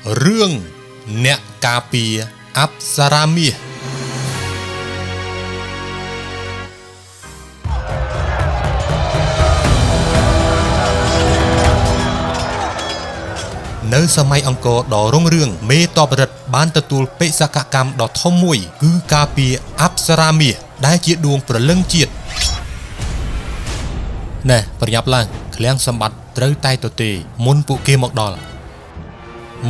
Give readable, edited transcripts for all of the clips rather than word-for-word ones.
រឿងអ្នកការពារអប្សរាមាសនៅសម័យអង្គរដ៏រុងរឿងមេតបរិទ្ធបានទទួលបេសកកម្មដ៏ធំមួយគឺការពារអប្សរាមាសដែលជាដួងព្រលឹងជាតិណែប្រញាប់ឡើងឃ្លាំងសម្បត្តិត្រូវតែទទេមុនពួកគេមកដល់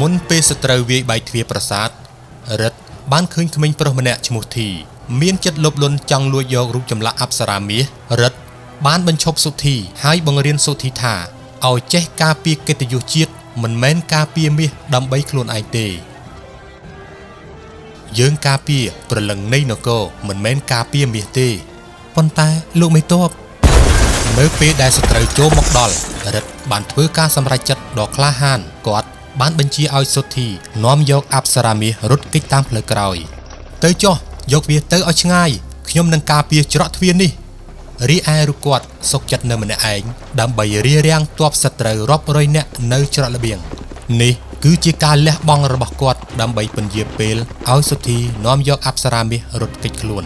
មុនពេលសត្រូវវាយបែកទ្វារប្រាសាទរិទ្ធបានឃើញក្មេងប្រុសម្នាក់ឈ្មោះធីមានចិត្តលោភលន់ចង់លួចយករូបចម្លាក់អប្សរាមាសរិទ្ធបានបញ្ឈប់សុធីហើយបង្រៀនសុធីថាឲ្យចេះការពារកិត្តិយសជាតិមិនមែនការពារមាសដើម្បីខ្លួនឯងទេយើងការពារព្រលឹងនៃនគរមិនមែនការពារមាសទេប៉ុន្តែលោកមេតបនៅពេលដែលសត្រូវចូលមកដល់រិទ្ធបានធ្វើការសម្រេចចិត្តដ៏ក្លាហានគាត់បានបញ្ជាឲ្យសុធីនាំយកអប្សរាមាសរត់គេចតាមផ្លូវក្រោយទៅចុះយកវាទៅឲ្យឆ្ងាយខ្ញុំនឹងការពារច្រកទ្វារនេះរីឯរូបគាត់សុកចិត្តនៅម្នាក់ឯងដើម្បីរារាំងទ័ពសត្រូវរាប់រយនាក់នៅច្រករបៀងនេះគឺជាការលះបង់របស់គាត់ដើម្បីពន្យាពេលឲ្យសុធីនាំយកអប្សរាមាសរត់គេចខ្លួន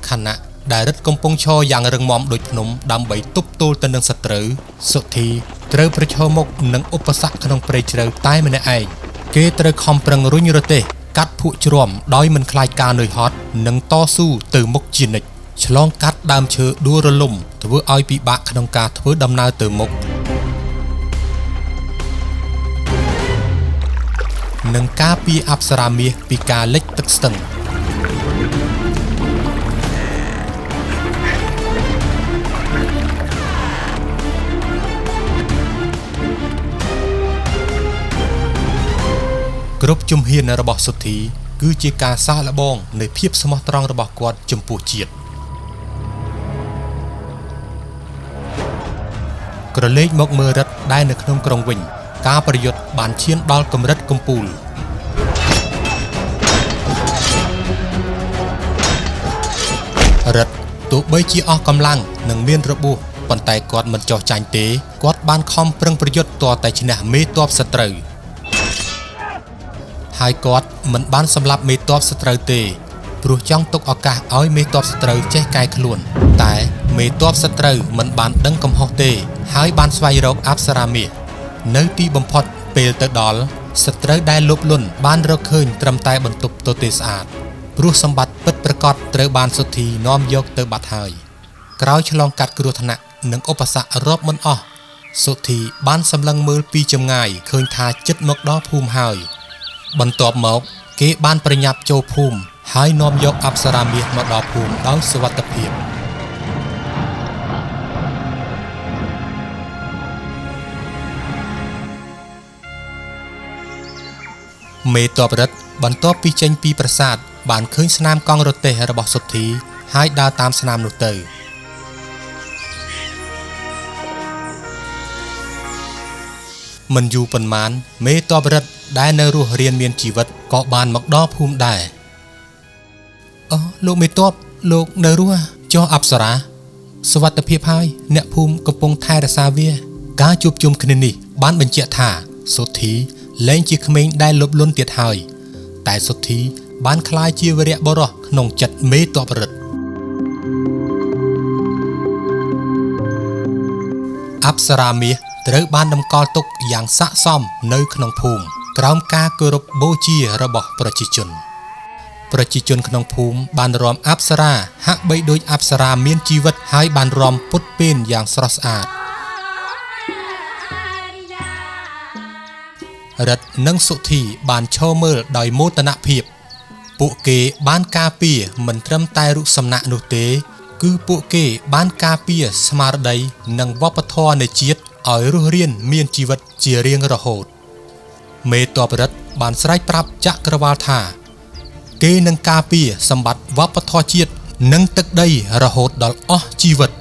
ខណៈដែលរិទ្ធកំពុងឈរយ៉ាងរឹងមាំដូចភ្នំដើម្បីទប់ទល់ទៅនឹងសត្រូវសុធីត្រូវប្រឈមមុខនឹងឧបសគ្គក្នុងព្រៃជ្រៅតែម្នាក់ឯងគេត្រូវខំប្រឹងរុញរទេះកាត់ភក់ជ្រាំដោយមិនខ្លាចការនឿយហត់និងតស៊ូទៅមុខជានិច្ចឆ្លងកាត់ដើមឈើដួលរលំធ្វើឲ្យពិបាកក្នុងការធ្វើដំណើរទៅមុខនឹងការពារអប្សរាមាសពីការលិចទឹកស្ទឹងគ្រប់ជំហានរបស់សុធីគឺជាការសាកល្បងនៃភាពស្មោះត្រង់របស់គាត់ចំពោះជាតិក្រឡេកមកមើលរិទ្ធដែលនៅក្នុងក្រុងវិញការប្រយុទ្ធបានឈានដល់កម្រិតកំពូលរិទ្ធទោះបីជាអស់កម្លាំងនិងមានរបួសប៉ុន្តែគាត់មិនចោះចាញ់ទេគាត់បានខំប្រឹងប្រយុទ្ធទាល់តែឈ្នះមេទ័ពសត្រូវហើយគាត់មិនបានសម្លាប់មេទ័ពសត្រូវទេព្រោះចង់ទុកឱកាសឲ្យមេទ័ពសត្រូវចេះកែខ្លួនតែមេទ័ពសត្រូវមិនបានដឹងកំហុសទេហើយបានស្វែងរកអប្សរាមាសនៅទីបំផុតពេលទៅដល់សត្រូវដែលលោភលន់បានរកឃើញត្រឹមតែបន្ទប់ទទេស្អាតព្រោះសម្បត្តិពិតប្រាកដត្រូវបានសុធីនាំយកទៅបាត់ហើយក្រោយឆ្លងកាត់គ្រោះថ្នាក់និងឧបសគ្គរាប់មិនអស់សុធីបានសម្លឹងមើលពីចម្ងាយឃើញថាជិតមកដល់ភូមិហើយបន្ទាប់មកគេបានប្រញាប់ចូលភូមិហើយនាំយកអប្សរាមាសមកដល់ភូមិដោយសុវត្ថិភាពមេទ័ពរិទ្ធបន្ទាប់ពីចេញពីប្រាសាទបានឃើញស្នាមកង់រទេះរបស់សុធីហើយដើរតាមស្នាមនោះទៅមិនយូរប៉ុន្មានមេទ័ពរិទ្ធដែលនៅរស់រានមានជីវិតក៏បានមកដល់ភូមិដែរអូលោកមេទ័ពលោកនៅរស់ចុះអប្សរាសុវត្ថិភាពហើយអ្នកភូមិកំពុងថែរក្សាវាការជួបជុំគ្នានេះបានបញ្ជាក់ថាសុធីលែងជាក្មេងដែលលោភលន់ទៀតហើយតែសុធីបានក្លាយជាវីរៈបុរសក្នុងចិត្តមេទ័ពរិទ្ធអប្សរាមាសត្រូវបានតម្កល់ទុកយ៉ាងស័ក្តិសមនៅក្នុងភូមិក្រោមការគោរពបូជារបស់ប្រជាជនក្នុងភូមិបានរាំអប្សរាហាក់បីដូចអប្សរាមានជីវិតហើយបានរាំពុតពេនយ៉ាងស្រស់ស្អាតរិទ្ធនិងសុធីបានឈរមើលដោយមោទនភាពពួកគេបានការពារមិនត្រឹមតែរូបសំណាកនោះទេគឺពួកគេបានការពារស្មារតីនិងវប្បធម៌នៃជាតិឲ្យរស់រានមានជីវិតជារៀងរហូតមេទ័ពរិទ្ធបានស្រែកប្រាប់ចក្រវាឡថាគេនឹងការពារសម្បត្តិវប្បធម៌ជាតិនិងទឹកដីរហូតដល់អស់ជីវិត